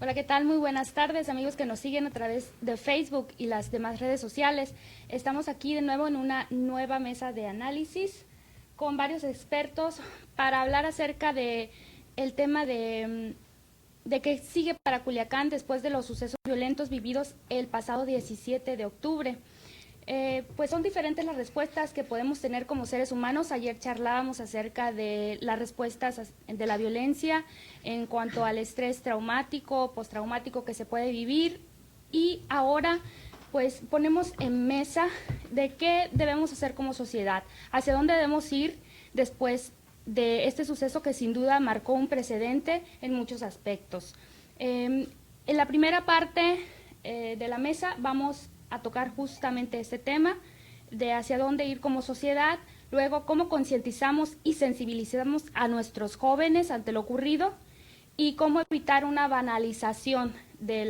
Hola, ¿qué tal? Muy buenas tardes, amigos que nos siguen a través de Facebook y las demás redes sociales. Estamos aquí de nuevo en una nueva mesa de análisis con varios expertos para hablar acerca de el tema de qué sigue para Culiacán después de los sucesos violentos vividos el pasado 17 de octubre. Pues son diferentes las respuestas que podemos tener como seres humanos. Ayer charlábamos acerca de las respuestas de la violencia en cuanto al estrés traumático, postraumático que se puede vivir, y ahora pues ponemos en mesa de qué debemos hacer como sociedad, hacia dónde debemos ir después de este suceso que sin duda marcó un precedente en muchos aspectos. En la primera parte de la mesa vamos a tocar justamente este tema de hacia dónde ir como sociedad, luego cómo concientizamos y sensibilizamos a nuestros jóvenes ante lo ocurrido y cómo evitar una banalización de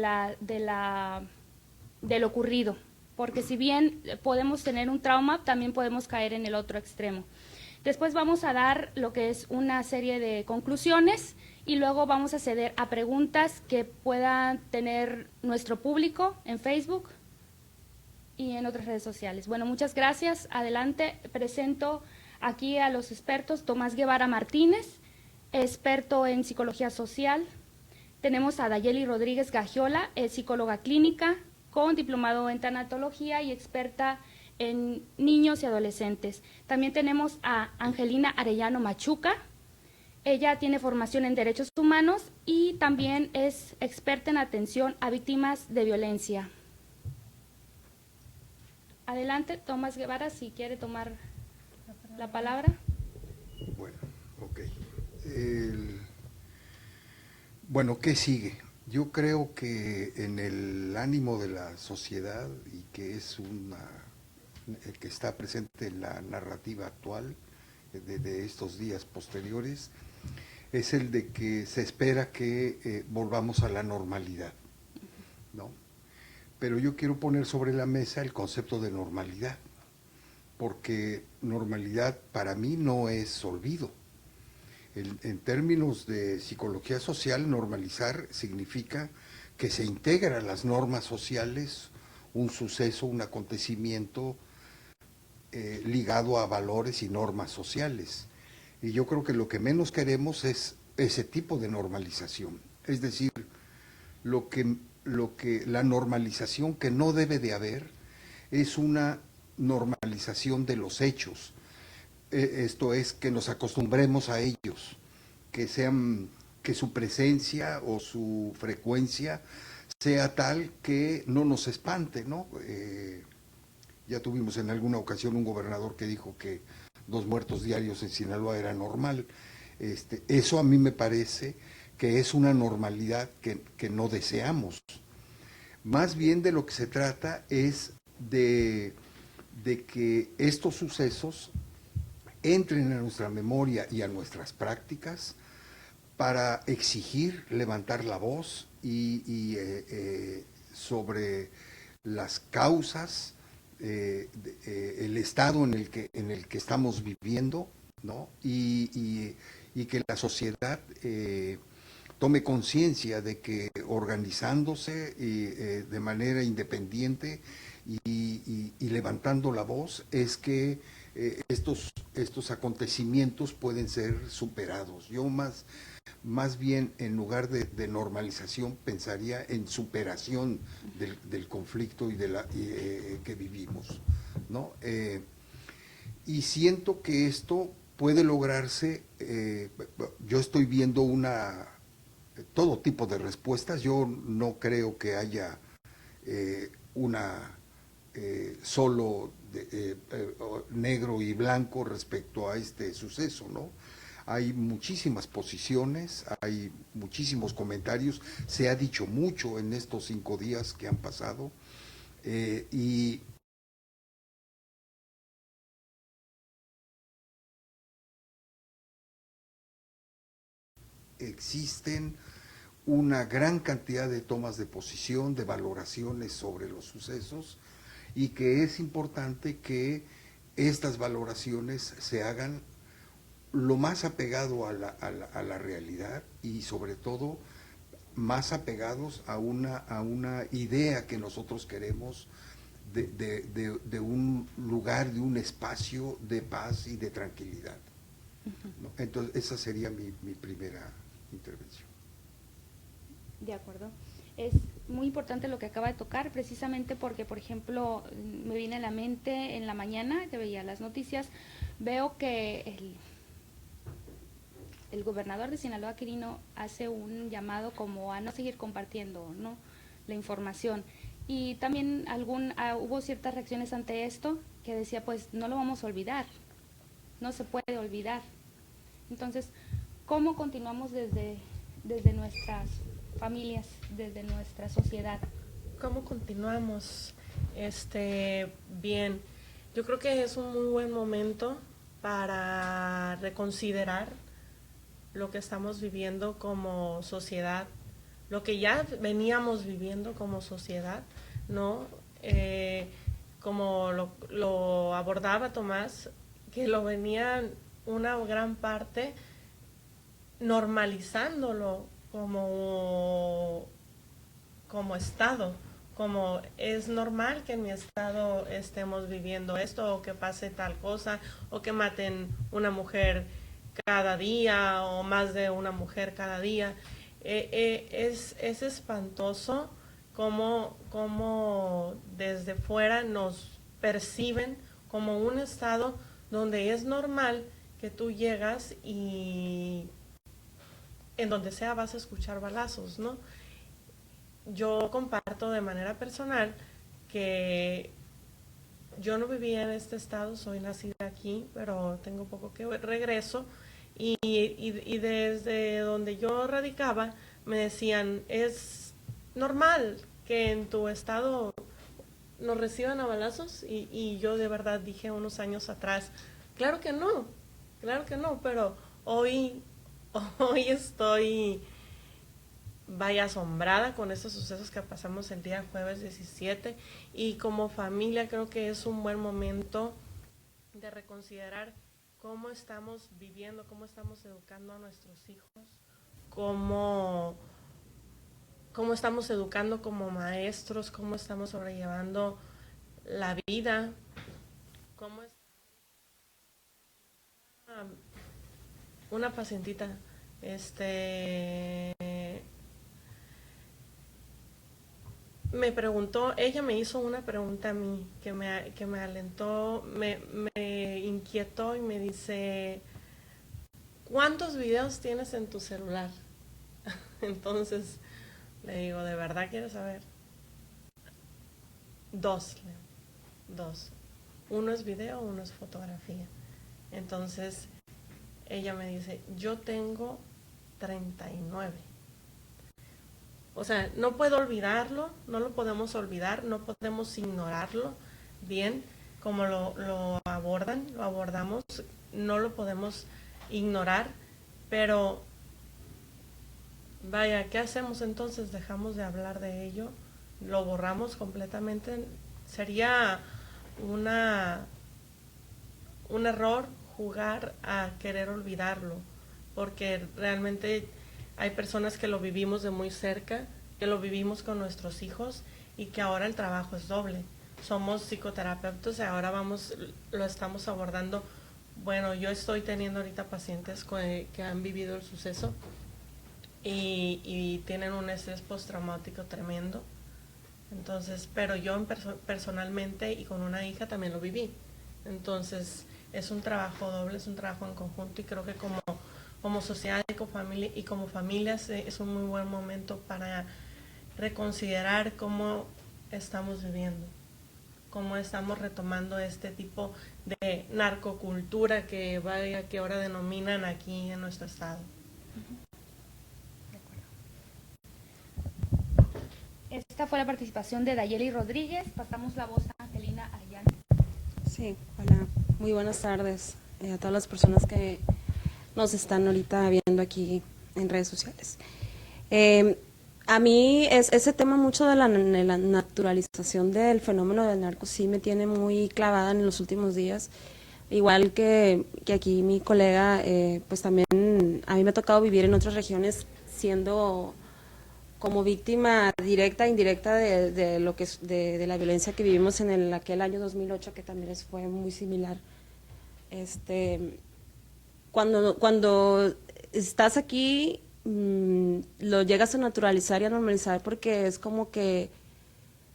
lo ocurrido, porque si bien podemos tener un trauma, también podemos caer en el otro extremo. Después vamos a dar lo que es una serie de conclusiones y luego vamos a ceder a preguntas que puedan tener nuestro público en Facebook y en otras redes sociales. Bueno, muchas gracias. Adelante, presento aquí a los expertos. Tomás Guevara Martínez, experto en psicología social. Tenemos a Dayeli Rodríguez Gagiola, es psicóloga clínica con diplomado en tanatología y experta en niños y adolescentes. También tenemos a Angelina Arellano Machuca. Ella tiene formación en derechos humanos y también es experta en atención a víctimas de violencia. Adelante, Tomás Guevara, si quiere tomar la palabra. Bueno, ok. Bueno, ¿qué sigue? Yo creo que en el ánimo de la sociedad y que es que está presente en la narrativa actual de estos días posteriores, es el de que se espera que volvamos a la normalidad, ¿no? Pero yo quiero poner sobre la mesa el concepto de normalidad, porque normalidad para mí no es olvido. En términos de psicología social, normalizar significa que se integra a las normas sociales un suceso, un acontecimiento ligado a valores y normas sociales. Y yo creo que lo que menos queremos es ese tipo de normalización. Es decir, la normalización que no debe de haber es una normalización de los hechos. Esto es, que nos acostumbremos a ellos, que su presencia o su frecuencia sea tal que no nos espante, ¿no? Ya tuvimos en alguna ocasión un gobernador que dijo que 2 muertos diarios en Sinaloa era normal. Eso a mí me parece que es una normalidad que no deseamos. Más bien de lo que se trata es de que estos sucesos entren a nuestra memoria y a nuestras prácticas para exigir, levantar la voz sobre las causas, el estado en el que estamos viviendo, ¿no? Y que la sociedad tome conciencia de que organizándose de manera independiente y levantando la voz es que estos acontecimientos pueden ser superados. Yo más bien, en lugar de normalización, pensaría en superación del conflicto y que vivimos, ¿no? Y siento que esto puede lograrse. Yo estoy viendo todo tipo de respuestas. Yo no creo que haya una solo negro y blanco respecto a este suceso, ¿no? Hay muchísimas posiciones, hay muchísimos comentarios, se ha dicho mucho en estos 5 días que han pasado, y existen una gran cantidad de tomas de posición, de valoraciones sobre los sucesos, y que es importante que estas valoraciones se hagan lo más apegado a la realidad y sobre todo más apegados a una idea que nosotros queremos de un lugar, de un espacio de paz y de tranquilidad. ¿No? Entonces, esa sería mi primera intervención. De acuerdo. Es muy importante lo que acaba de tocar, precisamente porque, por ejemplo, me viene a la mente en la mañana que veía las noticias, veo que el gobernador de Sinaloa, Quirino, hace un llamado como a no seguir compartiendo, ¿no?, la información. Y también hubo ciertas reacciones ante esto que decía, pues no lo vamos a olvidar, no se puede olvidar. Entonces, ¿cómo continuamos desde nuestras familias, desde nuestra sociedad? ¿Cómo continuamos? Bien, yo creo que es un muy buen momento para reconsiderar lo que estamos viviendo como sociedad, lo que ya veníamos viviendo como sociedad, ¿no? Como lo abordaba Tomás, que lo venían una gran parte normalizándolo como estado, como es normal que en mi estado estemos viviendo esto, o que pase tal cosa, o que maten una mujer cada día, o más de una mujer cada día. Es espantoso cómo desde fuera nos perciben como un estado donde es normal que tú llegas y en donde sea vas a escuchar balazos, ¿no? Yo comparto de manera personal que yo no vivía en este estado, soy nacida aquí, pero tengo poco que regreso, y desde donde yo radicaba me decían, es normal que en tu estado nos reciban a balazos, y yo de verdad dije unos años atrás, claro que no, pero hoy estoy asombrada con estos sucesos que pasamos el día jueves 17, y como familia creo que es un buen momento de reconsiderar cómo estamos viviendo, cómo estamos educando a nuestros hijos, cómo estamos educando como maestros, cómo estamos sobrellevando la vida, cómo es una pacientita, me preguntó, ella me hizo una pregunta a mí que me alentó, me inquietó, y me dice, ¿cuántos videos tienes en tu celular? Entonces le digo, ¿de verdad quieres saber? 2. Uno es video, uno es fotografía. Entonces ella me dice, yo tengo 39. O sea, no puedo olvidarlo, no lo podemos olvidar, no podemos ignorarlo. Bien, como lo abordamos, no lo podemos ignorar, pero vaya, ¿qué hacemos entonces? ¿Dejamos de hablar de ello? ¿Lo borramos completamente? Sería un error jugar a querer olvidarlo, porque realmente hay personas que lo vivimos de muy cerca, que lo vivimos con nuestros hijos, y que ahora el trabajo es doble. Somos psicoterapeutas y ahora lo estamos abordando. Bueno, yo estoy teniendo ahorita pacientes que han vivido el suceso y tienen un estrés postraumático tremendo. Entonces, pero yo personalmente y con una hija también lo viví. Entonces, es un trabajo doble, es un trabajo en conjunto, y creo que como sociedad y como familias es un muy buen momento para reconsiderar cómo estamos viviendo, cómo estamos retomando este tipo de narcocultura que ahora denominan aquí en nuestro estado. Esta fue la participación de Dayeli Rodríguez. Pasamos la voz a Angelina Arellano. Sí, hola, muy buenas tardes a todas las personas que nos están ahorita viendo aquí en redes sociales. A mí ese tema mucho de la naturalización del fenómeno del narco sí me tiene muy clavada en los últimos días. Igual que aquí mi colega, pues también a mí me ha tocado vivir en otras regiones siendo como víctima directa e indirecta de lo que de la violencia que vivimos en aquel año 2008, que también fue muy similar. Cuando estás aquí, lo llegas a naturalizar y a normalizar porque es como que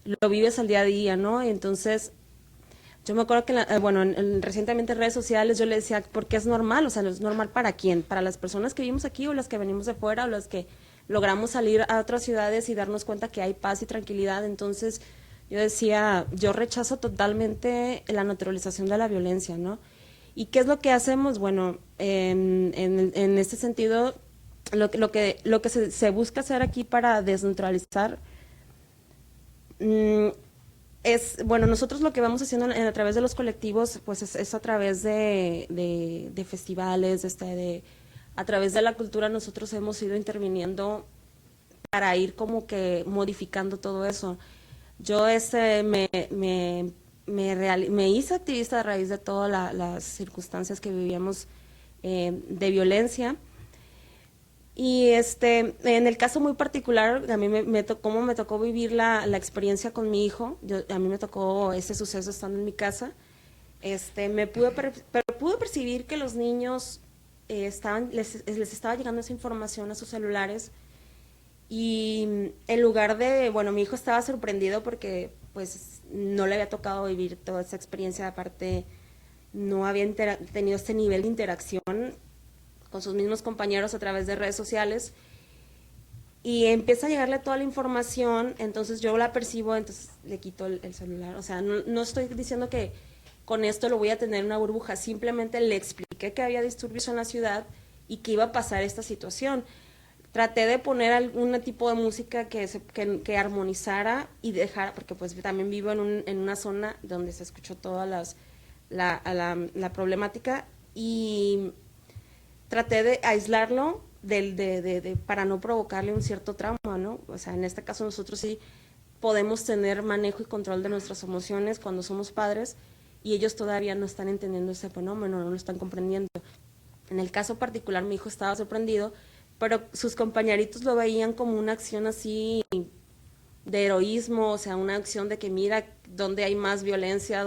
lo vives al día a día, ¿no? Y entonces, yo me acuerdo que, recientemente en redes sociales yo le decía, porque es normal, o sea, ¿es normal para quién? ¿Para las personas que vivimos aquí o las que venimos de fuera o las que logramos salir a otras ciudades y darnos cuenta que hay paz y tranquilidad? Entonces, yo decía, yo rechazo totalmente la naturalización de la violencia, ¿no? ¿Y qué es lo que hacemos? Bueno, en este sentido, lo que se busca hacer aquí para desnaturalizar nosotros lo que vamos haciendo a través de los colectivos, pues es a través de festivales, a través de la cultura. Nosotros hemos ido interviniendo para ir como que modificando todo eso. Yo me hice activista a raíz de todas las circunstancias que vivíamos de violencia. Y en el caso muy particular, a mí me tocó vivir la experiencia con mi hijo. A mí me tocó ese suceso estando en mi casa. Pero pude percibir que los niños les estaba llegando esa información a sus celulares. Y en lugar de, mi hijo estaba sorprendido porque pues no le había tocado vivir toda esa experiencia. Aparte, no había tenido este nivel de interacción con sus mismos compañeros a través de redes sociales, y empieza a llegarle toda la información. Entonces yo la percibo, entonces le quito el celular. O sea, no estoy diciendo que con esto lo voy a tener en una burbuja, simplemente le expliqué que había disturbios en la ciudad y que iba a pasar esta situación. Traté de poner algún tipo de música que armonizara y dejara, porque pues también vivo en una zona donde se escuchó toda la problemática, y traté de aislarlo para no provocarle un cierto trauma, ¿no? O sea, en este caso nosotros sí podemos tener manejo y control de nuestras emociones cuando somos padres, y ellos todavía no están entendiendo ese fenómeno, no lo están comprendiendo. En el caso particular, mi hijo estaba sorprendido, pero sus compañeritos lo veían como una acción así de heroísmo, o sea, una acción de que mira dónde hay más violencia,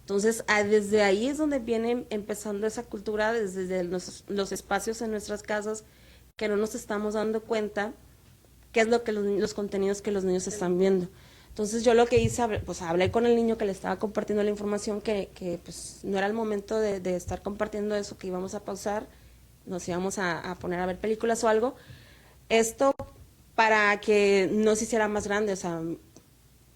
Entonces, desde ahí es donde viene empezando esa cultura, desde los espacios en nuestras casas, que no nos estamos dando cuenta qué es lo que los contenidos que los niños están viendo. Entonces, yo lo que hice, pues hablé con el niño que le estaba compartiendo la información, que pues no era el momento de estar compartiendo eso, que íbamos a pausar, nos íbamos a poner a ver películas o algo. Esto para que no se hiciera más grande, o sea,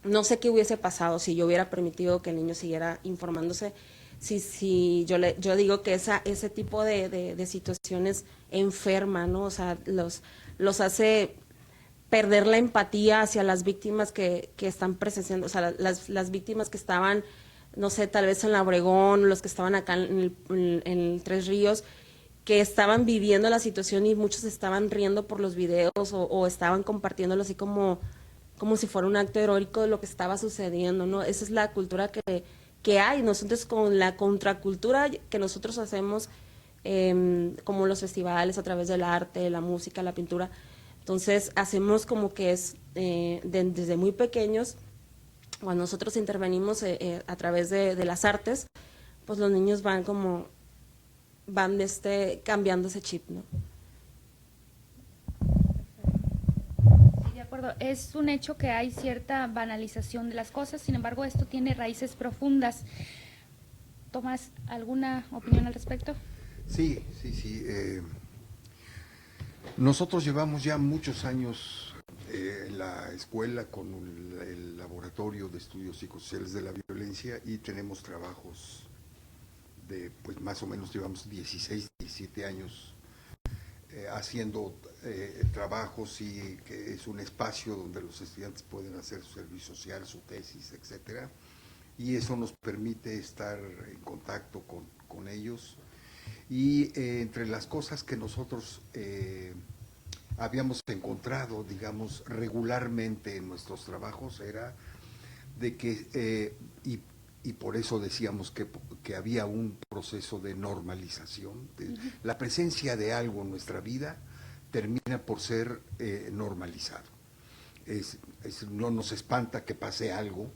no sé qué hubiese pasado si yo hubiera permitido que el niño siguiera informándose. Si yo digo que ese tipo de situaciones enferma, ¿no? O sea, los hace perder la empatía hacia las víctimas que están presenciando, o sea, las víctimas que estaban, no sé, tal vez en la Obregón, los que estaban acá en el Tres Ríos, que estaban viviendo la situación y muchos estaban riendo por los videos o estaban compartiéndolo así como si fuera un acto heroico de lo que estaba sucediendo, ¿no? Esa es la cultura que hay. Nosotros con la contracultura que nosotros hacemos, como los festivales a través del arte, la música, la pintura, entonces hacemos como que es desde muy pequeños, cuando nosotros intervenimos a través de las artes, pues los niños van cambiando ese chip, ¿no? De acuerdo, es un hecho que hay cierta banalización de las cosas, sin embargo esto tiene raíces profundas. Tomás, ¿alguna opinión al respecto? Sí. Nosotros llevamos ya muchos años en la escuela con el Laboratorio de Estudios Psicosociales de la Violencia, y tenemos trabajos pues más o menos llevamos 16, 17 años haciendo trabajos, y que es un espacio donde los estudiantes pueden hacer su servicio social, su tesis, etcétera, y eso nos permite estar en contacto con ellos. Y entre las cosas que nosotros habíamos encontrado, digamos, regularmente en nuestros trabajos, era de que, y por eso decíamos que había un proceso de normalización. La presencia de algo en nuestra vida termina por ser normalizado. no nos espanta que pase algo,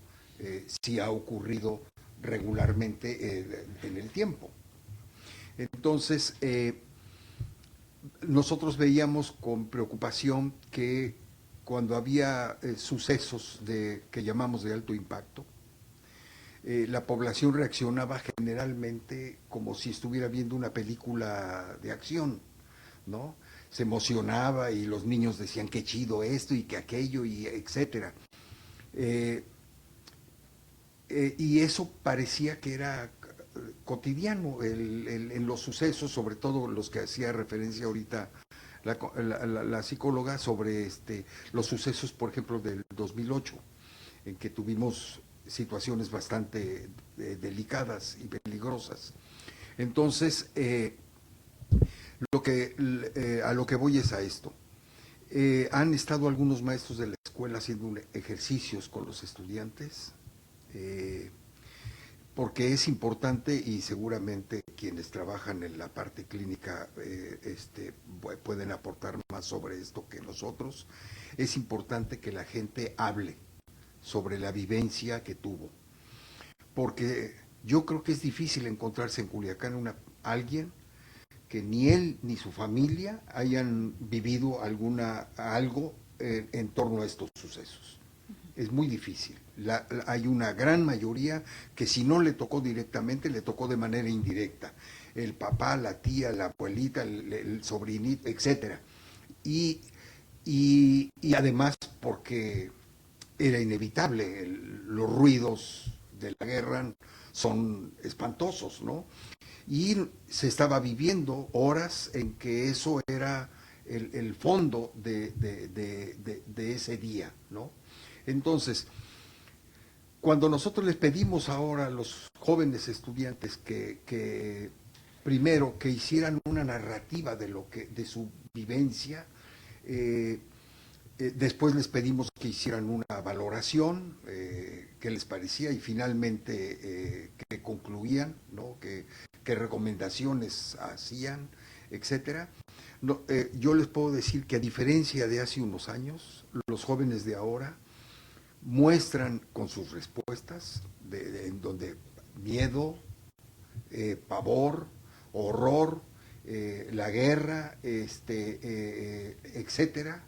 si ha ocurrido regularmente en el tiempo. Entonces, nosotros veíamos con preocupación que cuando había sucesos que llamamos de alto impacto, la población reaccionaba generalmente como si estuviera viendo una película de acción, ¿no? Se emocionaba y los niños decían qué chido esto y que aquello y etcétera. Y eso parecía que era cotidiano en los sucesos, sobre todo los que hacía referencia ahorita la psicóloga sobre los sucesos, por ejemplo, del 2008, en que tuvimos situaciones bastante delicadas y peligrosas. Entonces, a lo que voy es a esto. Han estado algunos maestros de la escuela haciendo ejercicios con los estudiantes, porque es importante y seguramente quienes trabajan en la parte clínica pueden aportar más sobre esto que nosotros. Es importante que la gente hable sobre la vivencia que tuvo, porque yo creo que es difícil encontrarse en Culiacán alguien que ni él ni su familia hayan vivido algo en torno a estos sucesos. Es muy difícil. Hay una gran mayoría que si no le tocó directamente, le tocó de manera indirecta. El papá, la tía, la abuelita, el sobrinito, etcétera. Y además porque era inevitable, los ruidos de la guerra son espantosos, ¿no? Y se estaba viviendo horas en que eso era el fondo de ese día, ¿no? Entonces, cuando nosotros les pedimos ahora a los jóvenes estudiantes que primero que hicieran una narrativa de su vivencia, después les pedimos que hicieran una valoración, qué les parecía, y finalmente que concluían, ¿no? qué recomendaciones hacían, etcétera. No, yo les puedo decir que a diferencia de hace unos años, los jóvenes de ahora muestran con sus respuestas, en donde miedo, pavor, horror, la guerra, etcétera,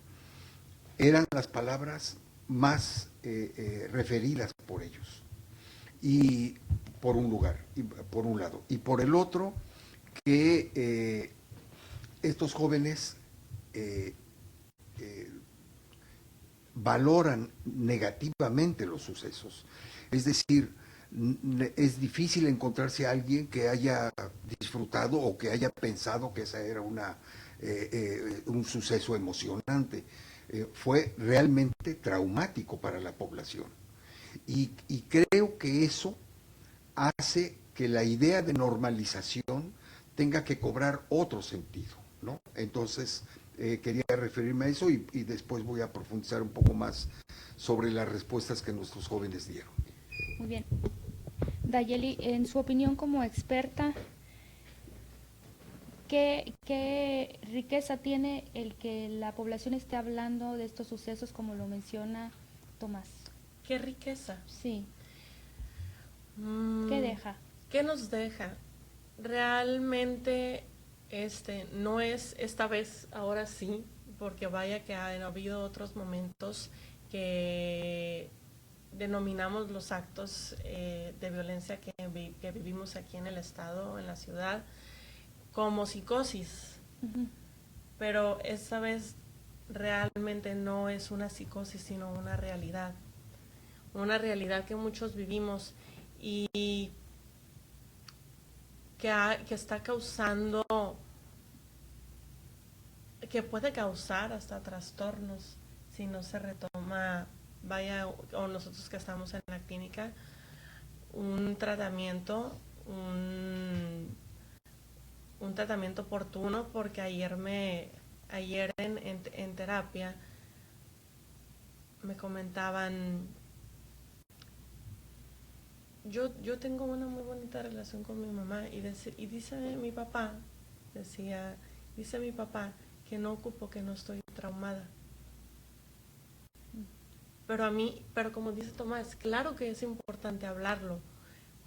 eran las palabras más referidas por ellos. Y por un lado. Y por el otro, que estos jóvenes valoran negativamente los sucesos. Es decir, es difícil encontrarse a alguien que haya disfrutado o que haya pensado que esa era un suceso emocionante. Fue realmente traumático para la población. Y creo que eso hace que la idea de normalización tenga que cobrar otro sentido, ¿no? Entonces, quería referirme a eso y después voy a profundizar un poco más sobre las respuestas que nuestros jóvenes dieron. Muy bien. Dayeli, en su opinión como experta, ¿qué riqueza tiene el que la población esté hablando de estos sucesos como lo menciona Tomás? ¿Qué riqueza? Sí. ¿Qué deja? ¿Qué nos deja? Realmente no es esta vez, ahora sí, porque vaya que han habido otros momentos que denominamos los actos de violencia que vivimos aquí en el estado, en la ciudad, como psicosis. Uh-huh. Pero esta vez realmente no es una psicosis, sino una realidad que muchos vivimos y que está causando, que puede causar hasta trastornos si no se retoma, o nosotros que estamos en la clínica, un tratamiento, un tratamiento oportuno, porque ayer en terapia me comentaban, yo tengo una muy bonita relación con mi mamá y dice mi papá que no ocupo, que no estoy traumada. pero como dice Tomás, claro que es importante hablarlo,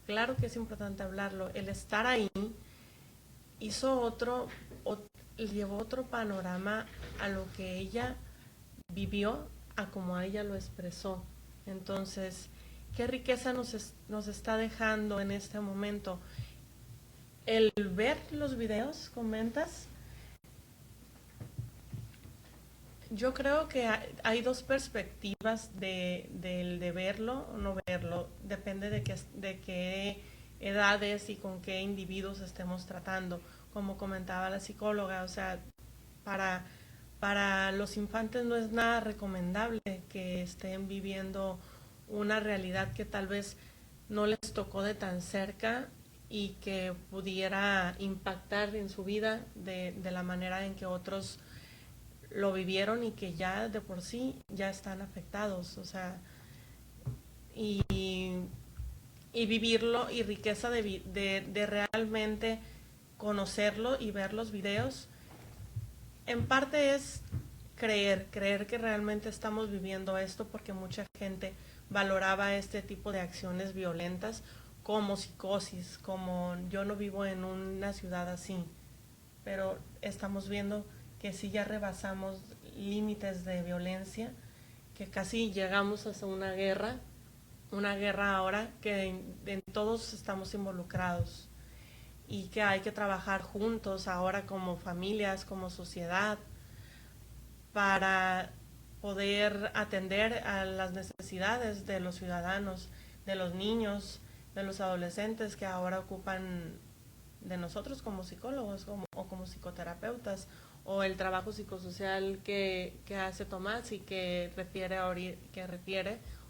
claro que es importante hablarlo. El estar ahí llevó otro panorama a lo que ella vivió, a como ella lo expresó. Entonces, ¿qué riqueza nos está dejando en este momento? El ver los videos, comentas. Yo creo que hay dos perspectivas de verlo o no verlo. Depende de qué edades y con qué individuos estemos tratando. Como comentaba la psicóloga, o sea, para los infantes no es nada recomendable que estén viviendo una realidad que tal vez no les tocó de tan cerca y que pudiera impactar en su vida de la manera en que otros lo vivieron y que ya de por sí ya están afectados, o sea, y vivirlo y riqueza de realmente conocerlo y ver los videos. En parte es creer que realmente estamos viviendo esto, porque mucha gente valoraba este tipo de acciones violentas como psicosis, como yo no vivo en una ciudad así, pero estamos viendo que sí ya rebasamos límites de violencia, que casi llegamos hasta una guerra ahora que en todos estamos involucrados y que hay que trabajar juntos ahora como familias, como sociedad, para poder atender a las necesidades de los ciudadanos, de los niños, de los adolescentes que ahora ocupan de nosotros como psicólogos o como psicoterapeutas, o el trabajo psicosocial que hace Tomás y que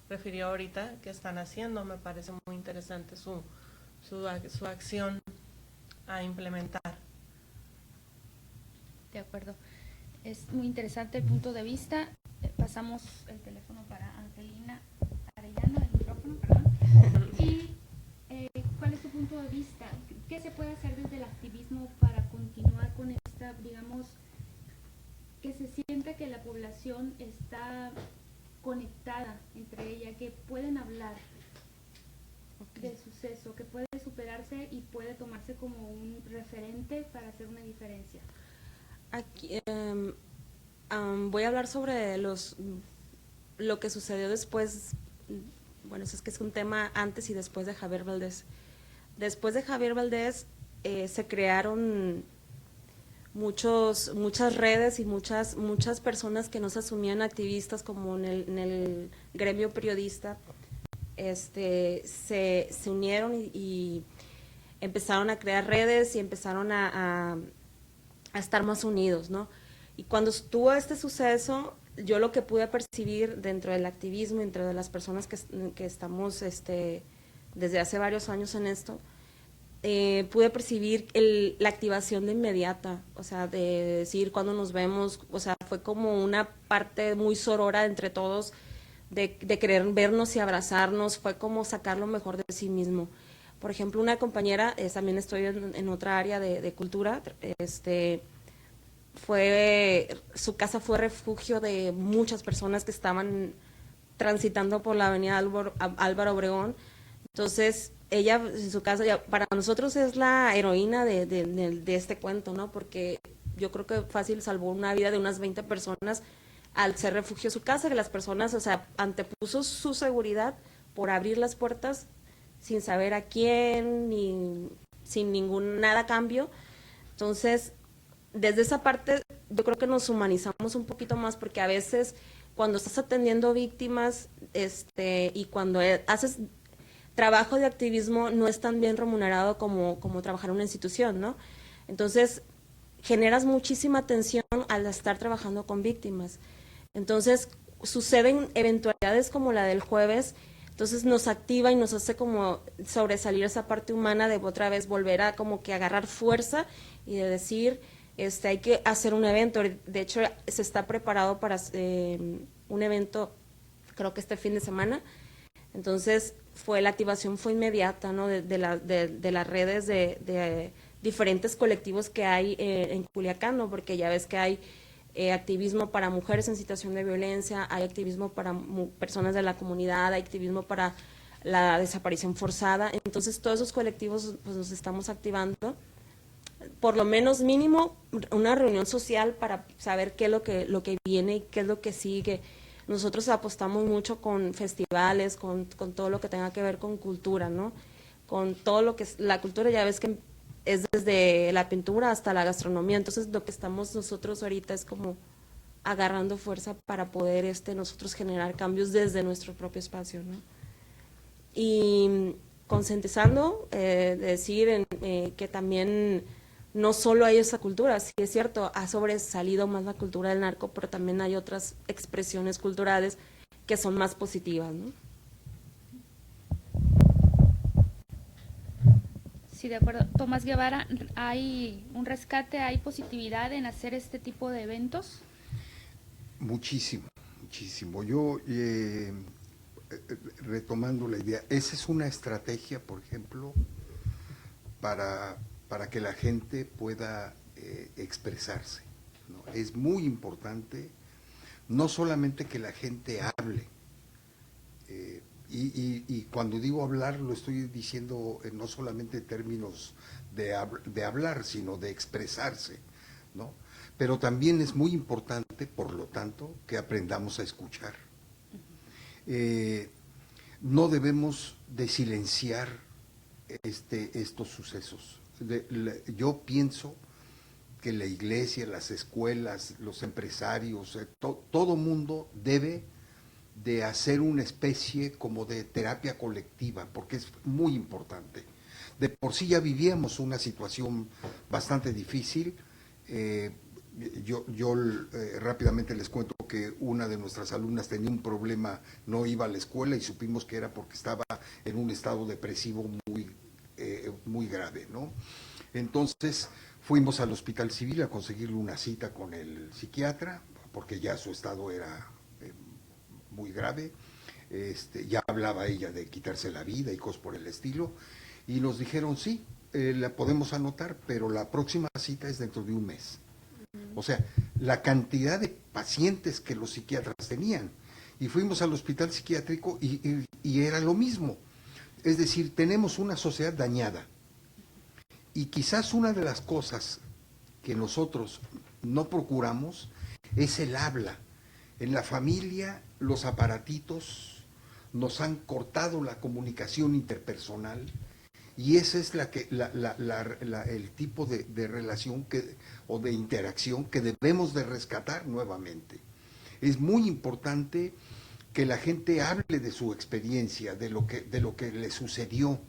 refirió ahorita que están haciendo. Me parece muy interesante su acción a implementar. De acuerdo. Es muy interesante el punto de vista. Pasamos el teléfono para Angelina Arellano, el micrófono, perdón. Y ¿cuál es tu punto de vista? ¿Qué se puede hacer desde el activismo para continuar con esta, digamos, que se siente que la población está conectada entre ella, que pueden hablar del suceso, que puede superarse y puede tomarse como un referente para hacer una diferencia? Aquí voy a hablar sobre lo que sucedió después. Bueno, es que es un tema antes y después de Javier Valdés. Después de Javier Valdés se crearon muchas redes y muchas personas que no se asumían activistas, como en el gremio periodista, se unieron y empezaron a crear redes y empezaron a estar más unidos, ¿no? Y cuando estuvo este suceso, yo lo que pude percibir dentro del activismo, dentro de las personas que estamos desde hace varios años en esto, pude percibir la activación de inmediata, o sea, de decir cuando nos vemos, o sea, fue como una parte muy sorora entre todos, de querer vernos y abrazarnos, fue como sacar lo mejor de sí mismo. Por ejemplo, una compañera, también estoy en otra área de cultura, su casa fue refugio de muchas personas que estaban transitando por la avenida Álvaro Obregón. Entonces, ella en su casa, para nosotros es la heroína de este cuento, ¿no? Porque yo creo que fácil salvó una vida de unas 20 personas al ser refugio su casa, que las personas, o sea, antepuso su seguridad por abrir las puertas sin saber a quién, ni sin nada a cambio. Entonces, desde esa parte yo creo que nos humanizamos un poquito más, porque a veces cuando estás atendiendo víctimas y cuando haces trabajo de activismo no es tan bien remunerado como trabajar en una institución, ¿no? Entonces generas muchísima tensión al estar trabajando con víctimas. Entonces suceden eventualidades como la del jueves, entonces nos activa y nos hace como sobresalir esa parte humana de otra vez volver a como que agarrar fuerza y de decir, hay que hacer un evento. De hecho, se está preparado para un evento, creo que este fin de semana. Entonces, la activación fue inmediata, ¿no? De las redes de diferentes colectivos que hay en Culiacán, ¿no? Porque ya ves que hay activismo para mujeres en situación de violencia, hay activismo para personas de la comunidad, hay activismo para la desaparición forzada. Entonces todos esos colectivos pues nos estamos activando, por lo menos mínimo una reunión social para saber qué es lo que viene y qué es lo que sigue. Nosotros apostamos mucho con festivales, con todo lo que tenga que ver con cultura, ¿no? Con todo lo que es la cultura, ya ves que es desde la pintura hasta la gastronomía. Entonces lo que estamos nosotros ahorita es como agarrando fuerza para poder nosotros generar cambios desde nuestro propio espacio, ¿no? Y concientizando, decir que también no solo hay esa cultura, sí es cierto, ha sobresalido más la cultura del narco, pero también hay otras expresiones culturales que son más positivas, ¿no? Sí, de acuerdo. Tomás Guevara, ¿hay un rescate, hay positividad en hacer este tipo de eventos? Muchísimo, muchísimo. Yo, retomando la idea, esa es una estrategia, por ejemplo, para que la gente pueda expresarse, ¿no? Es muy importante no solamente que la gente hable, y cuando digo hablar lo estoy diciendo no solamente en términos de hablar, sino de expresarse, ¿no? Pero también es muy importante, por lo tanto, que aprendamos a escuchar. No debemos de silenciar estos sucesos. Yo pienso que la iglesia, las escuelas, los empresarios, todo mundo debe de hacer una especie como de terapia colectiva, porque es muy importante. De por sí ya vivíamos una situación bastante difícil. Yo rápidamente les cuento que una de nuestras alumnas tenía un problema, no iba a la escuela y supimos que era porque estaba en un estado depresivo muy grave, ¿no? Entonces fuimos al hospital civil a conseguirle una cita con el psiquiatra, porque ya su estado era muy grave. Ya hablaba ella de quitarse la vida y cosas por el estilo, y nos dijeron sí, la podemos anotar, pero la próxima cita es dentro de un mes. O sea, la cantidad de pacientes que los psiquiatras tenían. Y fuimos al hospital psiquiátrico y era lo mismo. Es decir, tenemos una sociedad dañada. Y quizás una de las cosas que nosotros no procuramos es el habla. En la familia, los aparatitos nos han cortado la comunicación interpersonal, y ese es el tipo de relación o de interacción que debemos de rescatar nuevamente. Es muy importante que la gente hable de su experiencia, de lo que le sucedió,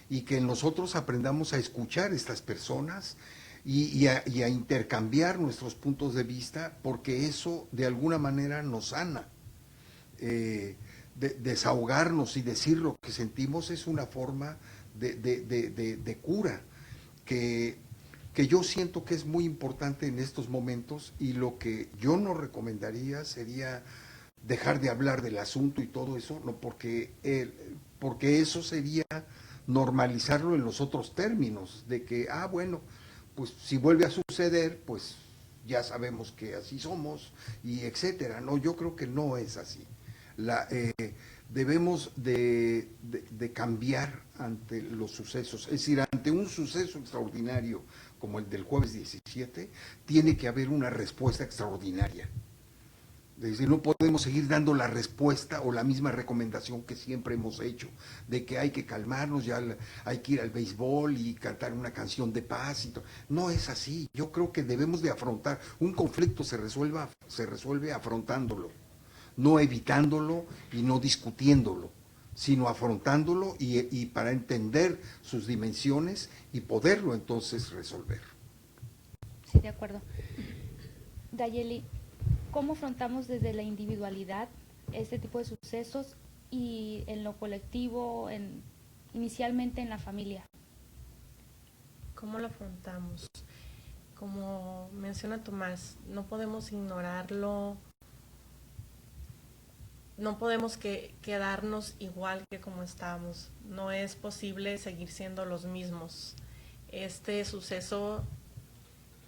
y que nosotros aprendamos a escuchar a estas personas y a intercambiar nuestros puntos de vista, porque eso de alguna manera nos sana. Desahogarnos y decir lo que sentimos es una forma de cura que yo siento que es muy importante en estos momentos, y lo que yo no recomendaría sería dejar de hablar del asunto y todo eso, no, porque eso sería normalizarlo en los otros términos, de que, bueno, pues si vuelve a suceder, pues ya sabemos que así somos, y etcétera. No, yo creo que no es así. Debemos de cambiar ante los sucesos, es decir, ante un suceso extraordinario como el del jueves 17, tiene que haber una respuesta extraordinaria. Es decir, no podemos seguir dando la respuesta o la misma recomendación que siempre hemos hecho, de que hay que calmarnos, ya hay que ir al béisbol y cantar una canción de paz y todo. No es así. Yo creo que debemos de afrontar un conflicto, se resuelve afrontándolo, no evitándolo y no discutiéndolo, sino afrontándolo y para entender sus dimensiones y poderlo entonces resolver. Sí, de acuerdo. Dayeli, ¿cómo afrontamos desde la individualidad este tipo de sucesos y en lo colectivo, inicialmente en la familia? ¿Cómo lo afrontamos? Como menciona Tomás, no podemos ignorarlo, no podemos quedarnos igual que como estábamos. No es posible seguir siendo los mismos. Este suceso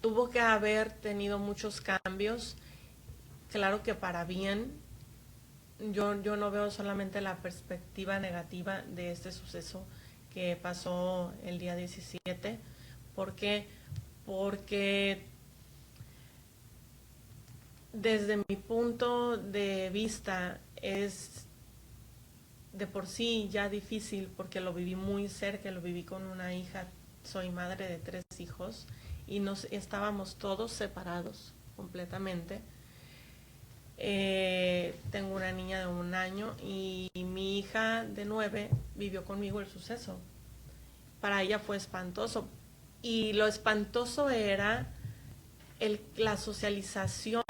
tuvo que haber tenido muchos cambios, claro que para bien. Yo no veo solamente la perspectiva negativa de este suceso que pasó el día 17. ¿Por qué? Porque desde mi punto de vista es de por sí ya difícil, porque lo viví muy cerca, lo viví con una hija, soy madre de 3 hijos y nos estábamos todos separados completamente. Tengo una niña de 1 año y mi hija de 9 vivió conmigo el suceso. Para ella fue espantoso, y lo espantoso era la socialización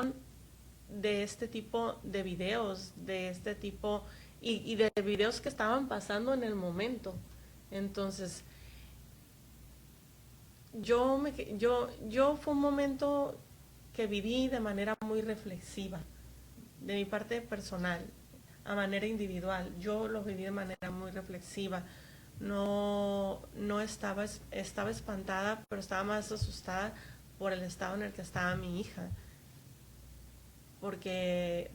de este tipo de videos, de este tipo y de videos que estaban pasando en el momento. Entonces, yo fue un momento que viví de manera muy reflexiva, de mi parte personal, a manera individual. Yo lo viví de manera muy reflexiva. No estaba espantada, pero estaba más asustada por el estado en el que estaba mi hija. Porque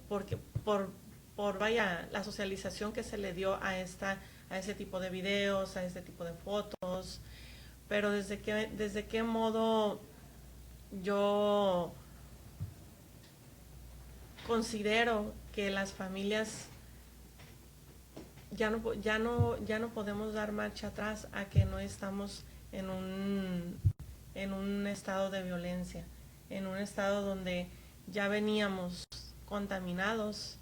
vaya, la socialización que se le dio a ese tipo de videos, a este tipo de fotos. Pero desde qué modo yo considero que las familias ya no podemos dar marcha atrás a que no estamos en un estado de violencia, en un estado donde ya veníamos contaminados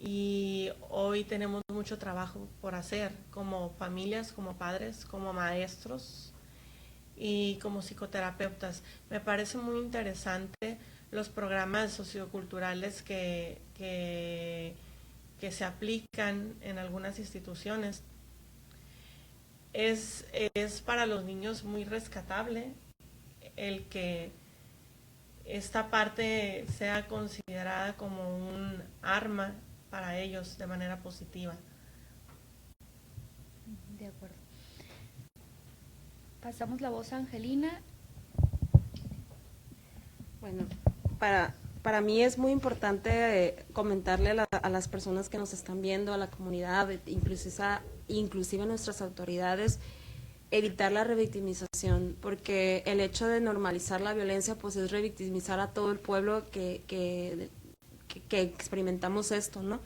y hoy tenemos mucho trabajo por hacer como familias, como padres, como maestros y como psicoterapeutas. Me parece muy interesante los programas socioculturales que se aplican en algunas instituciones. Es para los niños muy rescatable el que esta parte sea considerada como un arma para ellos de manera positiva. De acuerdo. Pasamos la voz a Angelina. Bueno, para mí es muy importante comentarle a las personas que nos están viendo, a la comunidad, inclusive a nuestras autoridades, evitar la revictimización, porque el hecho de normalizar la violencia pues es revictimizar a todo el pueblo que experimentamos esto, ¿no?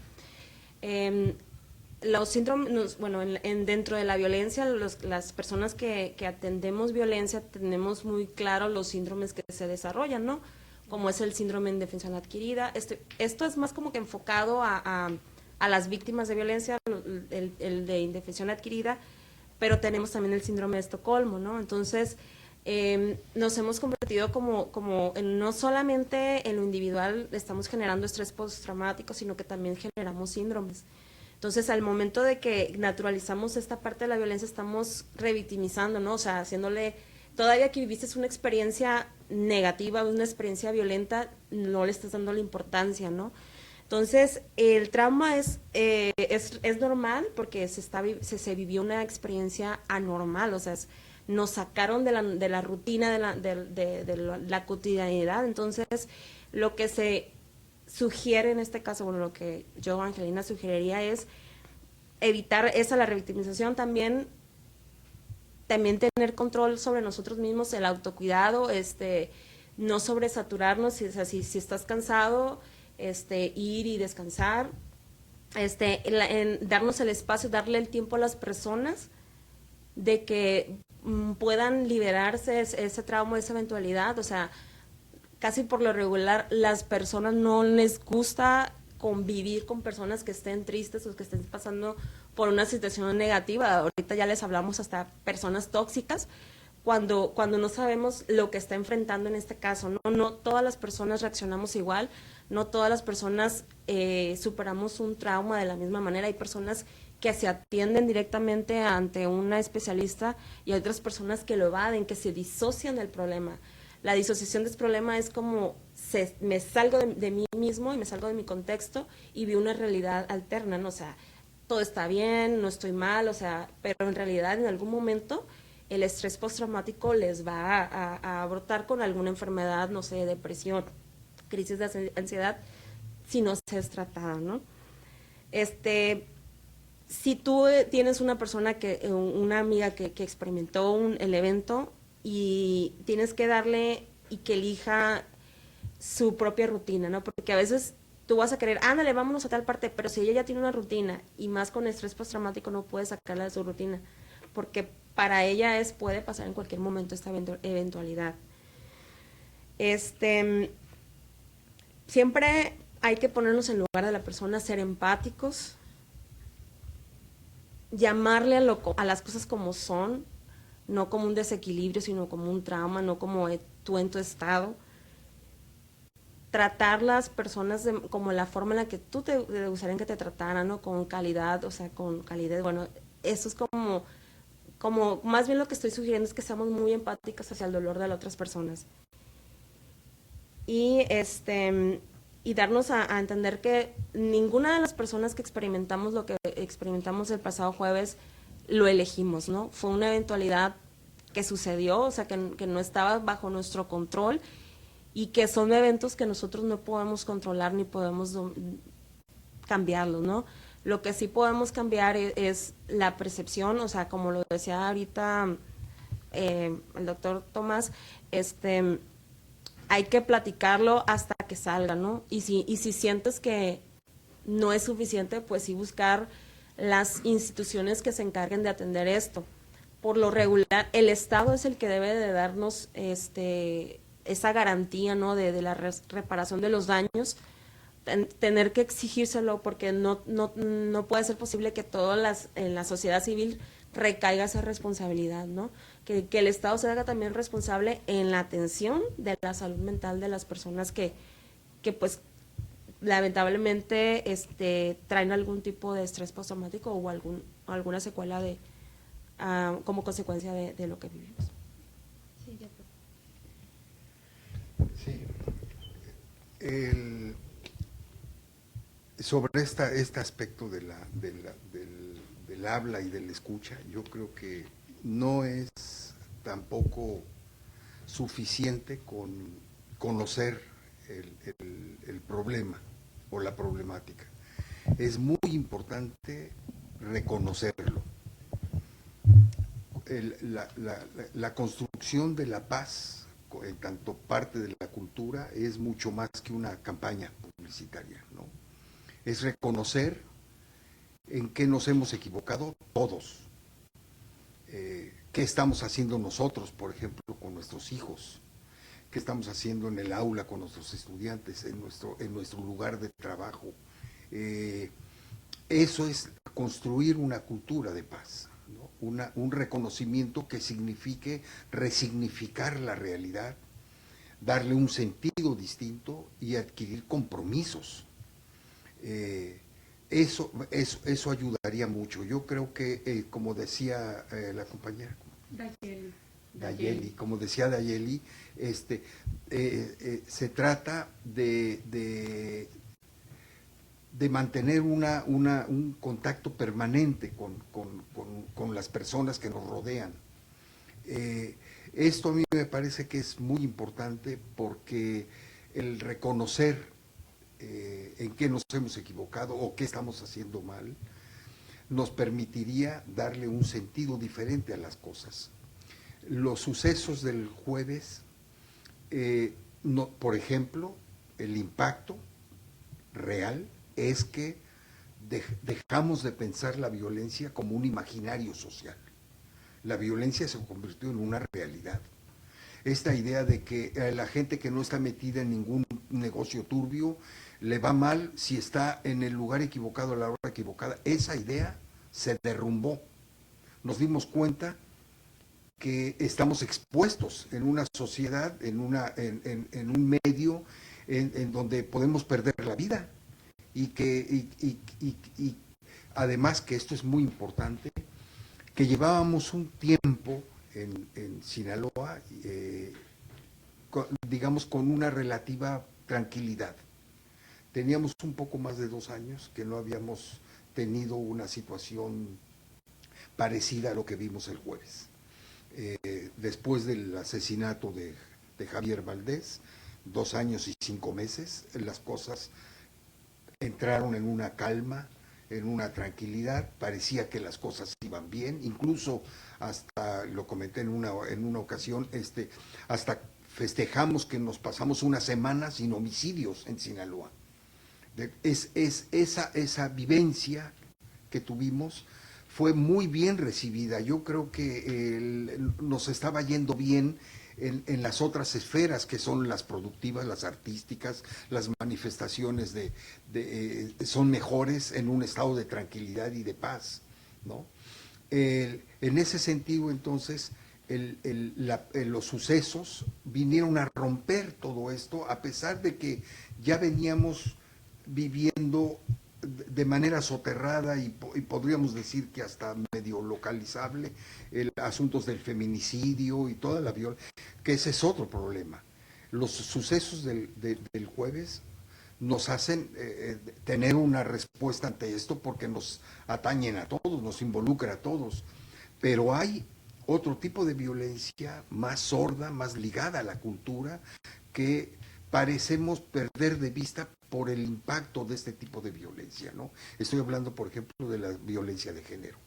Los síndromes, bueno, dentro de la violencia, las personas que atendemos violencia tenemos muy claro los síndromes que se desarrollan, ¿no? Como es el síndrome de indefensión adquirida. Esto es más como que enfocado a las víctimas de violencia, el de indefensión adquirida, pero tenemos también el síndrome de Estocolmo, ¿no? Entonces, nos hemos convertido como no solamente en lo individual estamos generando estrés postraumático, sino que también generamos síndromes. Entonces, al momento de que naturalizamos esta parte de la violencia, estamos revictimizando, ¿no? O sea, haciéndole, todavía que viviste una experiencia negativa, una experiencia violenta, no le estás dando la importancia, ¿no? Entonces, el trauma es normal porque se vivió una experiencia anormal, o sea, nos sacaron de la rutina, de la cotidianidad. Entonces, lo que se sugiere en este caso, bueno, lo que yo, Angelina, sugeriría es evitar la revictimización, también tener control sobre nosotros mismos, el autocuidado, no sobresaturarnos, si estás cansado, ir y descansar, darnos el espacio, darle el tiempo a las personas de que puedan liberarse ese trauma, esa eventualidad. O sea, casi por lo regular las personas no les gusta convivir con personas que estén tristes o que estén pasando por una situación negativa. Ahorita ya les hablamos hasta personas tóxicas, cuando no sabemos lo que está enfrentando en este caso, ¿no? No todas las personas reaccionamos igual, no todas las personas superamos un trauma de la misma manera. Hay personas que se atienden directamente ante una especialista y hay otras personas que lo evaden, que se disocian del problema. La disociación del problema es como me salgo de mí mismo y me salgo de mi contexto y vi una realidad alterna, ¿no? O sea, todo está bien, no estoy mal, o sea, pero en realidad en algún momento el estrés postraumático les va a brotar con alguna enfermedad, no sé, depresión, crisis de ansiedad, si no se es tratada, ¿no? Si tú tienes una persona una amiga que experimentó el evento y tienes que darle y que elija su propia rutina, ¿no? Porque a veces tú vas a querer, ándale, vámonos a tal parte, pero si ella ya tiene una rutina y más con estrés postraumático no puede sacarla de su rutina, porque para ella puede pasar en cualquier momento esta eventualidad. Siempre hay que ponernos en lugar de la persona, ser empáticos, llamarle a las cosas como son, no como un desequilibrio, sino como un trauma, no como tú en tu estado. Tratar las personas como la forma en la que tú te gustaría que te trataran, ¿no? Con calidad, o sea, con calidez. Bueno, eso es como más bien lo que estoy sugiriendo es que seamos muy empáticos hacia el dolor de las otras personas. Y y darnos a entender que ninguna de las personas que experimentamos lo que experimentamos el pasado jueves lo elegimos, ¿no? Fue una eventualidad que sucedió, o sea, que no estaba bajo nuestro control y que son eventos que nosotros no podemos controlar ni podemos cambiarlos, ¿no? Lo que sí podemos cambiar es la percepción, o sea, como lo decía ahorita el doctor Tomás, hay que platicarlo hasta que salga, ¿no? Y si sientes que no es suficiente, pues sí buscar las instituciones que se encarguen de atender esto. Por lo regular, el Estado es el que debe de darnos esa garantía, ¿no? De la reparación de los daños, tener que exigírselo porque no puede ser posible que en la sociedad civil recaiga esa responsabilidad, ¿no? Que el Estado se haga también responsable en la atención de la salud mental de las personas que pues lamentablemente traen algún tipo de estrés postraumático o alguna secuela como consecuencia de lo que vivimos. Sí. Sobre este aspecto del habla y del escucha, yo creo que no es tampoco suficiente con conocer el problema o la problemática. Es muy importante reconocerlo. La construcción de la paz, en tanto parte de la cultura, es mucho más que una campaña publicitaria, ¿no? Es reconocer en qué nos hemos equivocado todos, qué estamos haciendo nosotros, por ejemplo, con nuestros hijos, qué estamos haciendo en el aula con nuestros estudiantes, en nuestro lugar de trabajo. Eso es construir una cultura de paz, ¿no? Un reconocimiento que signifique resignificar la realidad, darle un sentido distinto y adquirir compromisos. Eso ayudaría mucho. Yo creo que, como decía la compañera Dayeli, como decía Dayeli, se trata de mantener un contacto permanente con las personas que nos rodean. Esto a mí me parece que es muy importante porque el reconocer en qué nos hemos equivocado o qué estamos haciendo mal nos permitiría darle un sentido diferente a las cosas. Los sucesos del jueves, por ejemplo, el impacto real es que dejamos de pensar la violencia como un imaginario social. La violencia se convirtió en una realidad. Esta idea de que la gente que no está metida en ningún negocio turbio le va mal si está en el lugar equivocado a la hora equivocada, esa idea se derrumbó. Nos dimos cuenta que estamos expuestos en una sociedad, en un medio en donde podemos perder la vida y además que esto es muy importante, que llevábamos un tiempo en Sinaloa, digamos, con una relativa tranquilidad. Teníamos un poco más de 2 años que no habíamos tenido una situación parecida a lo que vimos el jueves. después del asesinato de Javier Valdés, 2 años y 5 meses, las cosas entraron en una calma, en una tranquilidad, parecía que las cosas iban bien, incluso hasta, lo comenté en una ocasión, hasta festejamos que nos pasamos una semana sin homicidios en Sinaloa. Esa vivencia que tuvimos fue muy bien recibida. Yo creo que nos estaba yendo bien en las otras esferas que son las productivas, las artísticas, las manifestaciones son mejores en un estado de tranquilidad y de paz, ¿no? En ese sentido, entonces, los sucesos vinieron a romper todo esto, a pesar de que ya veníamos viviendo de manera soterrada y podríamos decir que hasta medio localizable, asuntos del feminicidio y toda la violencia, que ese es otro problema. Los sucesos del jueves nos hacen tener una respuesta ante esto porque nos atañen a todos, nos involucra a todos, pero hay otro tipo de violencia más sorda, más ligada a la cultura, que parecemos perder de vista por el impacto de este tipo de violencia, ¿no? Estoy hablando, por ejemplo, de la violencia de género,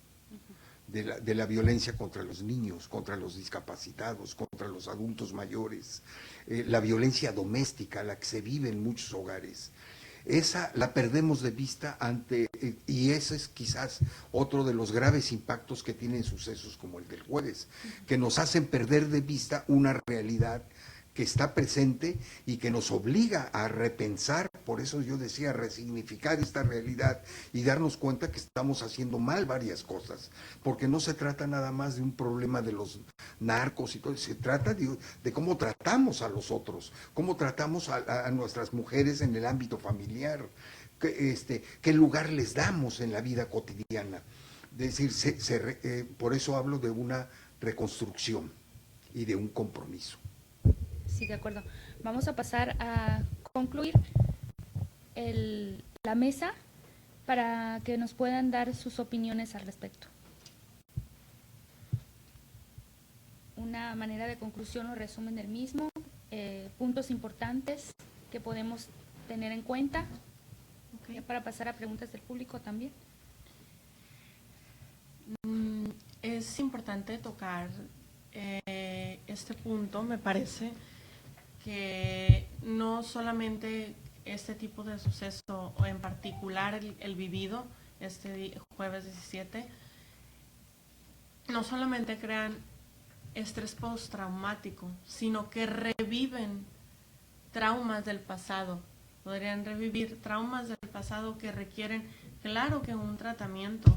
de la violencia contra los niños, contra los discapacitados, contra los adultos mayores, la violencia doméstica, la que se vive en muchos hogares. Esa la perdemos de vista y ese es quizás otro de los graves impactos que tienen sucesos como el del jueves, que nos hacen perder de vista una realidad que está presente y que nos obliga a repensar, por eso yo decía, resignificar esta realidad y darnos cuenta que estamos haciendo mal varias cosas, porque no se trata nada más de un problema de los narcos y todo, se trata de cómo tratamos a los otros, cómo tratamos a nuestras mujeres en el ámbito familiar, qué lugar les damos en la vida cotidiana. Es decir, por eso hablo de una reconstrucción y de un compromiso. Sí, de acuerdo. Vamos a pasar a concluir la mesa para que nos puedan dar sus opiniones al respecto. Una manera de conclusión o resumen del mismo, puntos importantes que podemos tener en cuenta, okay, para pasar a preguntas del público también. Es importante tocar este punto, me parece, que no solamente este tipo de suceso, o en particular el vivido este jueves 17, no solamente crean estrés postraumático, sino que reviven traumas del pasado. Podrían revivir traumas del pasado que requieren, claro que un tratamiento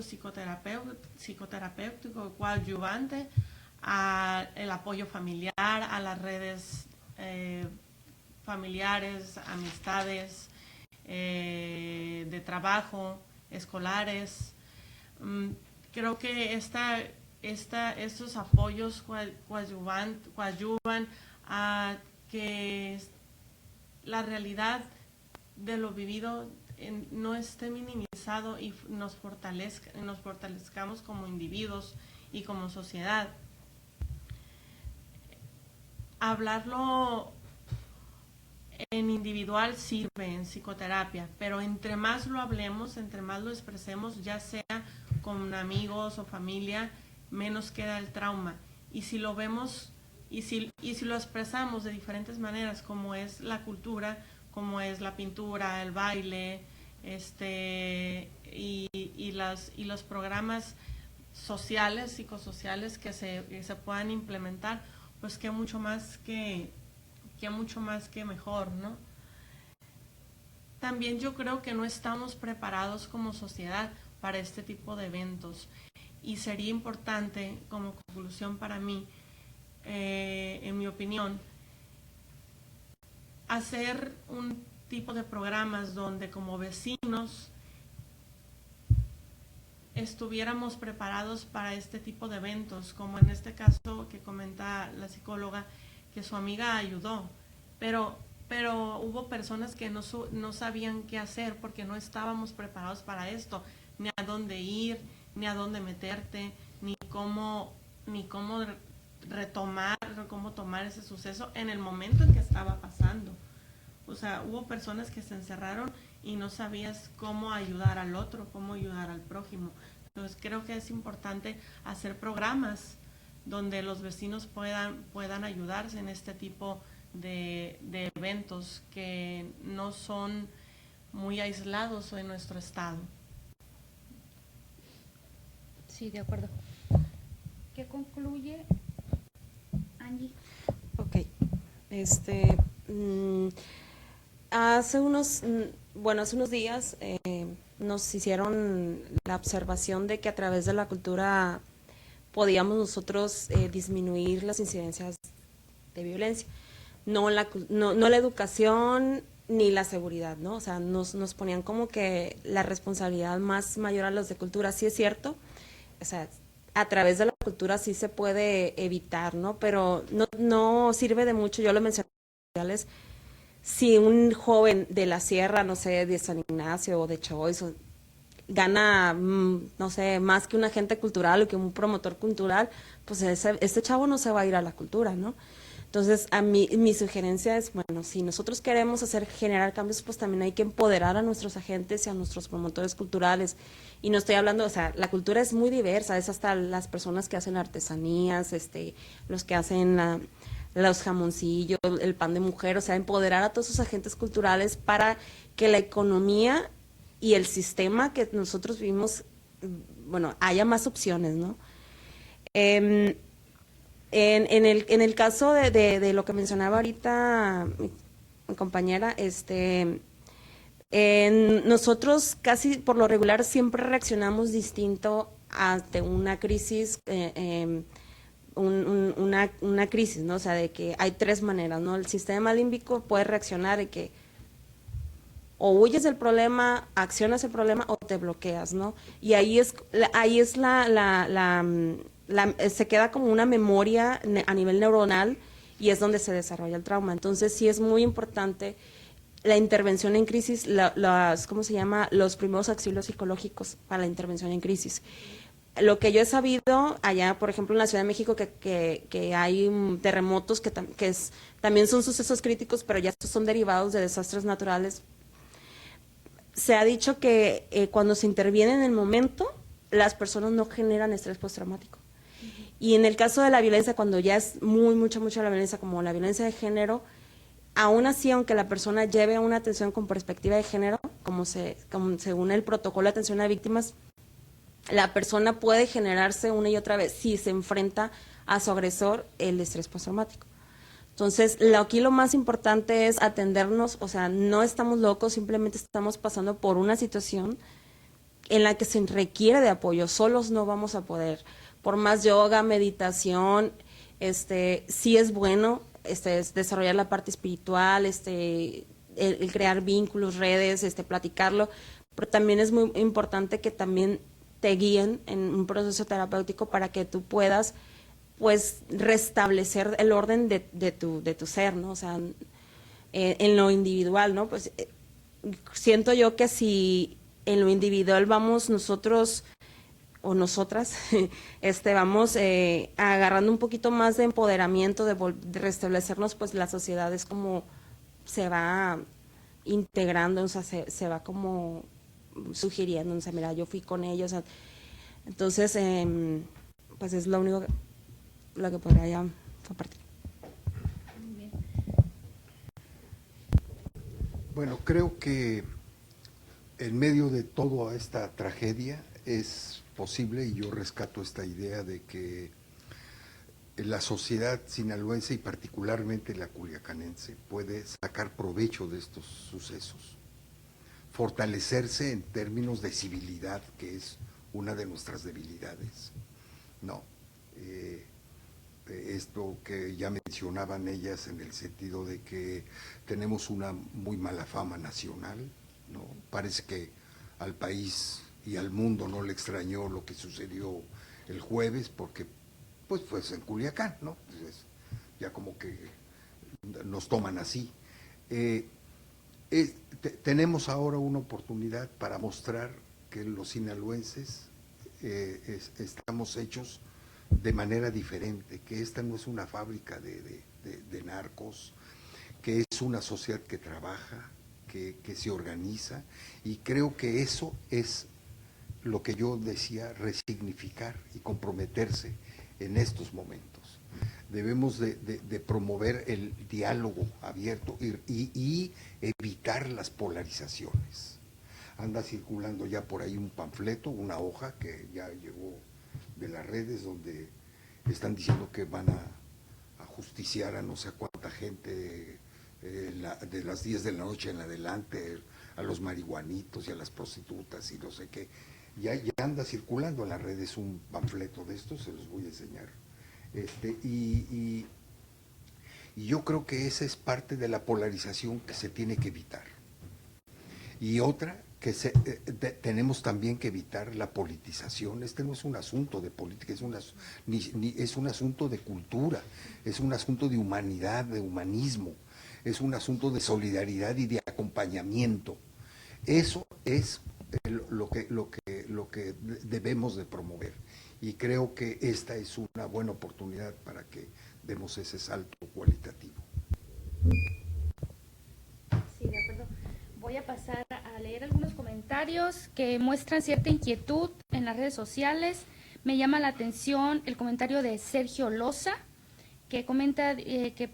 psicoterapéutico coadyuvante, al apoyo familiar, a las redes familiares, amistades, de trabajo, escolares. Creo que estos apoyos coadyuvan a que la realidad de lo vivido no esté minimizado y nos fortalezcamos como individuos y como sociedad. Hablarlo en individual sirve en psicoterapia, pero entre más lo hablemos, entre más lo expresemos, ya sea con amigos o familia, menos queda el trauma. Y si lo vemos y si lo expresamos de diferentes maneras, como es la cultura, como es la pintura, el baile, y los programas sociales, psicosociales que se puedan implementar, pues que mucho más que mejor, ¿no? También yo creo que no estamos preparados como sociedad para este tipo de eventos, y sería importante, como conclusión para mí, en mi opinión, hacer un tipo de programas donde como vecinos estuviéramos preparados para este tipo de eventos, como en este caso que comenta la psicóloga, que su amiga ayudó, pero hubo personas que no sabían qué hacer porque no estábamos preparados para esto, ni a dónde ir, ni a dónde meterte, ni cómo ni cómo retomar, cómo tomar ese suceso en el momento en que estaba pasando. O sea, hubo personas que se encerraron y no sabías cómo ayudar al otro, cómo ayudar al prójimo. Entonces creo que es importante hacer programas donde los vecinos puedan ayudarse en este tipo de eventos que no son muy aislados en nuestro estado. Sí, de acuerdo. ¿Qué concluye Angie? Ok. Hace unos días nos hicieron la observación de que a través de la cultura podíamos nosotros disminuir las incidencias de violencia. No la educación ni la seguridad, ¿no? O sea, nos ponían como que la responsabilidad más mayor a los de cultura. Sí es cierto, o sea, a través de la cultura sí se puede evitar, ¿no? Pero no sirve de mucho, yo lo mencioné, si un joven de la sierra, no sé, de San Ignacio o de Choice, gana, no sé, más que un agente cultural o que un promotor cultural, pues este chavo no se va a ir a la cultura, ¿no? Entonces, mi sugerencia es, bueno, si nosotros queremos generar cambios, pues también hay que empoderar a nuestros agentes y a nuestros promotores culturales. Y no estoy hablando, o sea, la cultura es muy diversa, es hasta las personas que hacen artesanías, los que hacen los jamoncillos, el pan de mujer, o sea, empoderar a todos esos agentes culturales para que la economía y el sistema que nosotros vivimos, bueno, haya más opciones, ¿no? En el caso de lo que mencionaba ahorita mi compañera, nosotros casi por lo regular siempre reaccionamos distinto ante una crisis, una crisis, ¿no? O sea, de que hay tres maneras, ¿no? El sistema límbico puede reaccionar de que o huyes del problema, accionas el problema o te bloqueas, ¿no? Y ahí es se queda como una memoria a nivel neuronal y es donde se desarrolla el trauma. Entonces sí es muy importante la intervención en crisis, ¿cómo se llama? Los primeros auxilios psicológicos para la intervención en crisis. Lo que yo he sabido allá, por ejemplo, en la Ciudad de México, que hay terremotos también son sucesos críticos, pero ya estos son derivados de desastres naturales. Se ha dicho que cuando se interviene en el momento, las personas no generan estrés postraumático. Y en el caso de la violencia, cuando ya es mucha la violencia, como la violencia de género, aún así, aunque la persona lleve una atención con perspectiva de género, como según el protocolo de atención a víctimas, la persona puede generarse una y otra vez, si se enfrenta a su agresor, el estrés postraumático. Entonces, aquí lo más importante es atendernos, o sea, no estamos locos, simplemente estamos pasando por una situación en la que se requiere de apoyo, solos no vamos a poder. Por más yoga, meditación, sí es bueno es desarrollar la parte espiritual, el crear vínculos, redes, platicarlo, pero también es muy importante que también te guíen en un proceso terapéutico para que tú puedas pues restablecer el orden de tu ser, ¿no? O sea, en lo individual, ¿no? Pues siento yo que si en lo individual vamos nosotros o nosotras, vamos agarrando un poquito más de empoderamiento, de restablecernos, pues la sociedad es como se va integrando, o sea, se va como sugiriendo, o sea, mira, yo fui con ellos, o sea, entonces, pues es lo único lo que podría ya compartir. Muy bien. Bueno, creo que en medio de toda esta tragedia es posible, y yo rescato esta idea de que la sociedad sinaloense y particularmente la culiacanense puede sacar provecho de estos sucesos, fortalecerse en términos de civilidad, que es una de nuestras debilidades, ¿no? Esto que ya mencionaban ellas en el sentido de que tenemos una muy mala fama nacional, ¿no? Parece que al país y al mundo no le extrañó lo que sucedió el jueves, porque pues fue en Culiacán, ¿no? Entonces, ya como que nos toman así. Tenemos ahora una oportunidad para mostrar que los sinaloenses estamos hechos de manera diferente, que esta no es una fábrica de narcos, que es una sociedad que trabaja, que se organiza, y creo que eso es lo que yo decía, resignificar y comprometerse en estos momentos. Debemos de promover el diálogo abierto y evitar las polarizaciones. Anda circulando ya por ahí un panfleto, una hoja que ya llegó de las redes, donde están diciendo que van a justiciar a no sé cuánta gente de las 10 de la noche en adelante, a los marihuanitos y a las prostitutas y no sé qué. Ya anda circulando en las redes un panfleto de estos, se los voy a enseñar. Y yo creo que esa es parte de la polarización que se tiene que evitar. Y otra, que tenemos también que evitar la politización. Este no es un asunto de política, es un asunto de cultura, es un asunto de humanidad, de humanismo, es un asunto de solidaridad y de acompañamiento. Eso es lo que debemos de promover, y creo que esta es una buena oportunidad para que demos ese salto cualitativo. Sí, de acuerdo. Voy a pasar a leer algunos comentarios que muestran cierta inquietud en las redes sociales. Me llama la atención el comentario de Sergio Loza, que comenta que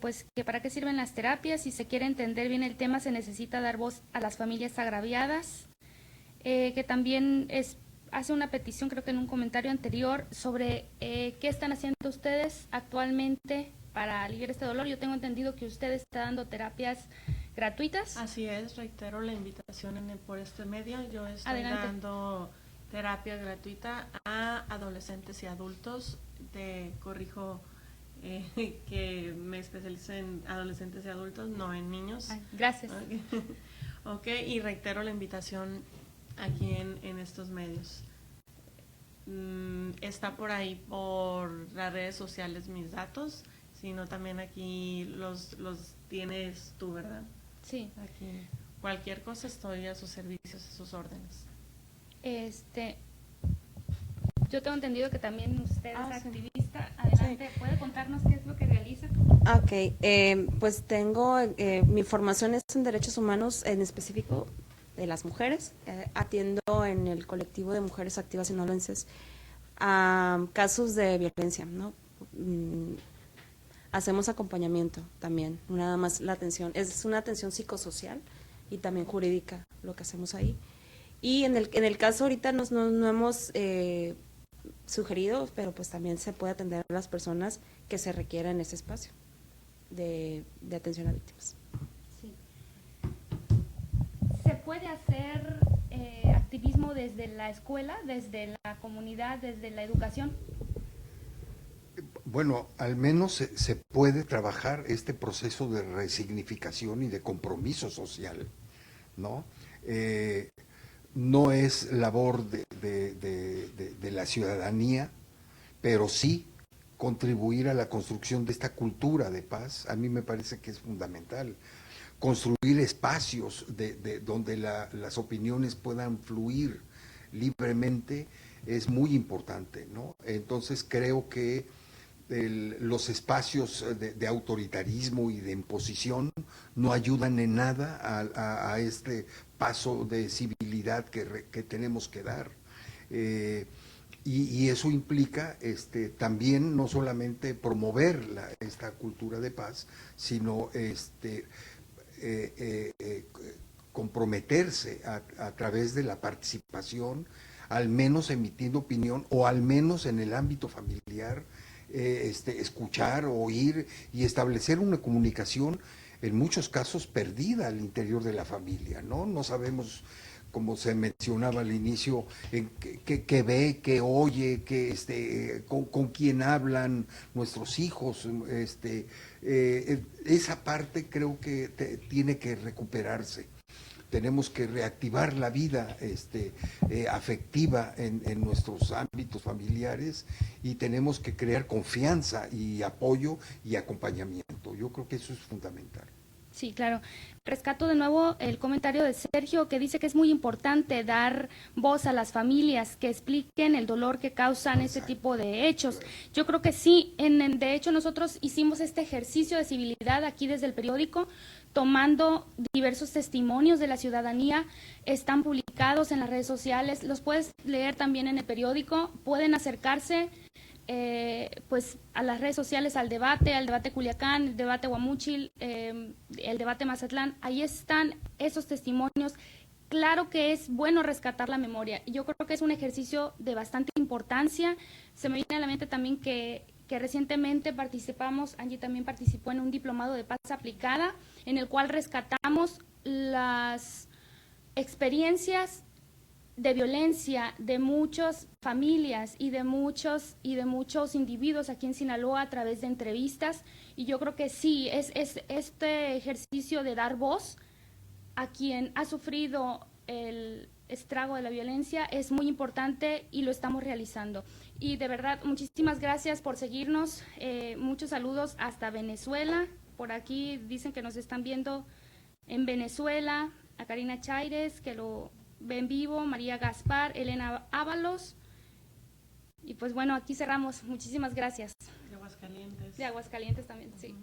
para qué sirven las terapias. Si se quiere entender bien el tema, se necesita dar voz a las familias agraviadas. Que también hace una petición, creo que en un comentario anterior, sobre qué están haciendo ustedes actualmente para aliviar este dolor. Yo tengo entendido que usted está dando terapias gratuitas. Así es, reitero la invitación por este medio. Yo estoy Adelante. dando terapia gratuita a adolescentes y adultos. Te corrijo que me especializo en adolescentes y adultos, no en niños. Ay, gracias. Ok, y reitero la invitación aquí en estos medios. Está por ahí por las redes sociales mis datos, sino también aquí los tienes tú, ¿verdad? Sí. Aquí cualquier cosa estoy a sus servicios, a sus órdenes. Yo tengo entendido que también usted es Sí. activista. Adelante, ¿puede contarnos qué es lo que realiza? Ok, pues tengo, mi formación es en derechos humanos, en específico de las mujeres. Atiendo en el colectivo de mujeres activas sinaloenses a casos de violencia, ¿no? Hacemos acompañamiento también, no nada más la atención, es una atención psicosocial y también jurídica lo que hacemos ahí. Y en el caso ahorita no hemos sugerido, pero pues también se puede atender a las personas que se requieran en ese espacio de atención a víctimas. Sí. ¿Se puede hacer activismo desde la escuela, desde la comunidad, desde la educación? Bueno, al menos se puede trabajar este proceso de resignificación y de compromiso social, ¿no? No es labor de la ciudadanía, pero sí contribuir a la construcción de esta cultura de paz. A mí me parece que es fundamental construir espacios donde las opiniones puedan fluir libremente. Es muy importante, ¿no? Entonces creo que los espacios de autoritarismo y de imposición no ayudan en nada a este paso de civilidad que tenemos que dar. Y eso implica también no solamente promover esta cultura de paz, sino comprometerse a través de la participación, al menos emitiendo opinión, o al menos en el ámbito familiar, escuchar, oír y establecer una comunicación en muchos casos perdida al interior de la familia, ¿no? No sabemos, como se mencionaba al inicio, qué ve, qué oye, con quién hablan nuestros hijos. Esa parte creo que tiene que recuperarse. Tenemos que reactivar la vida afectiva en nuestros ámbitos familiares, y tenemos que crear confianza y apoyo y acompañamiento. Yo creo que eso es fundamental. Sí, claro. Rescato de nuevo el comentario de Sergio, que dice que es muy importante dar voz a las familias que expliquen el dolor que causan este tipo de hechos. Yo creo que sí, de hecho nosotros hicimos este ejercicio de civilidad aquí desde el periódico, tomando diversos testimonios de la ciudadanía, están publicados en las redes sociales, los puedes leer también en el periódico, pueden acercarse pues a las redes sociales, al debate Culiacán, el debate Guamúchil, el debate Mazatlán, ahí están esos testimonios. Claro que es bueno rescatar la memoria. Yo creo que es un ejercicio de bastante importancia. Se me viene a la mente también que recientemente participamos, Angie también participó en un diplomado de paz aplicada, en el cual rescatamos las experiencias de violencia de muchas familias y de muchos individuos aquí en Sinaloa a través de entrevistas, y yo creo que sí, es este ejercicio de dar voz a quien ha sufrido el estrago de la violencia es muy importante y lo estamos realizando. Y de verdad, muchísimas gracias por seguirnos, muchos saludos hasta Venezuela, por aquí dicen que nos están viendo en Venezuela, a Karina Chaires, que lo ve en vivo, María Gaspar, Elena Ábalos, y pues bueno, aquí cerramos. Muchísimas gracias. De Aguascalientes. De Aguascalientes también, sí.